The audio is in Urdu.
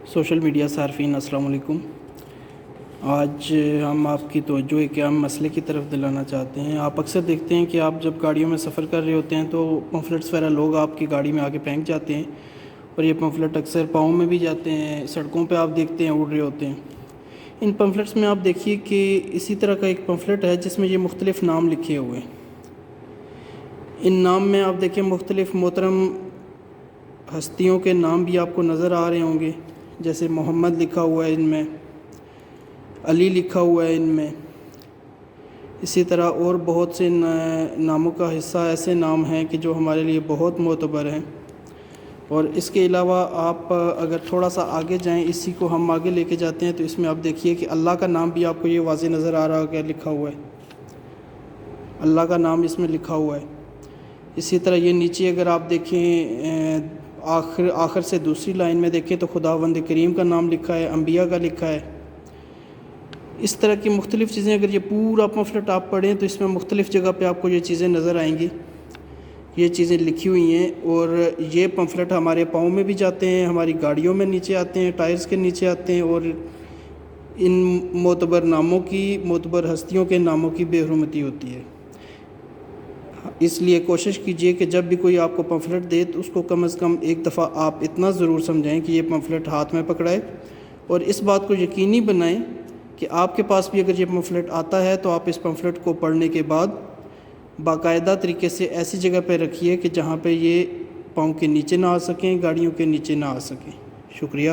سوشل میڈیا صارفین السلام علیکم۔ آج ہم آپ کی توجہ ایک اہم مسئلے کی طرف دلانا چاہتے ہیں۔ آپ اکثر دیکھتے ہیں کہ آپ جب گاڑیوں میں سفر کر رہے ہوتے ہیں تو پمفلٹس وغیرہ لوگ آپ کی گاڑی میں آگے پھینک جاتے ہیں، اور یہ پمفلٹ اکثر پاؤں میں بھی جاتے ہیں، سڑکوں پہ آپ دیکھتے ہیں اڑ رہے ہوتے ہیں۔ ان پمفلٹس میں آپ دیکھیے کہ اسی طرح کا ایک پمفلٹ ہے جس میں یہ مختلف نام لکھے ہوئے ہیں۔ ان نام میں آپ دیکھیں مختلف محترم ہستیوں کے نام بھی آپ کو نظر آ رہے ہوں گے، جیسے محمد لکھا ہوا ہے ان میں، علی لکھا ہوا ہے ان میں، اسی طرح اور بہت سے ناموں کا حصہ ایسے نام ہیں کہ جو ہمارے لیے بہت معتبر ہیں۔ اور اس کے علاوہ آپ اگر تھوڑا سا آگے جائیں، اسی کو ہم آگے لے کے جاتے ہیں تو اس میں آپ دیکھیے کہ اللہ کا نام بھی آپ کو یہ واضح نظر آ رہا ہے لکھا ہوا ہے، اللہ کا نام اس میں لکھا ہوا ہے۔ اسی طرح یہ نیچے اگر آپ دیکھیں آخر سے دوسری لائن میں دیکھیں تو خداوند کریم کا نام لکھا ہے، انبیاء کا لکھا ہے۔ اس طرح کی مختلف چیزیں اگر یہ پورا پمفلٹ آپ پڑھیں تو اس میں مختلف جگہ پہ آپ کو یہ چیزیں نظر آئیں گی، یہ چیزیں لکھی ہوئی ہیں۔ اور یہ پمفلٹ ہمارے پاؤں میں بھی جاتے ہیں، ہماری گاڑیوں میں نیچے آتے ہیں، ٹائرز کے نیچے آتے ہیں، اور ان معتبر ناموں کی، معتبر ہستیوں کے ناموں کی بے حرمتی ہوتی ہے۔ اس لیے کوشش کیجئے کہ جب بھی کوئی آپ کو پمفلٹ دے تو اس کو کم از کم ایک دفعہ آپ اتنا ضرور سمجھائیں کہ یہ پمفلٹ ہاتھ میں پکڑائے، اور اس بات کو یقینی بنائیں کہ آپ کے پاس بھی اگر یہ پمفلٹ آتا ہے تو آپ اس پمفلٹ کو پڑھنے کے بعد باقاعدہ طریقے سے ایسی جگہ پہ رکھیے کہ جہاں پہ یہ پاؤں کے نیچے نہ آ سکیں، گاڑیوں کے نیچے نہ آ سکیں۔ شکریہ۔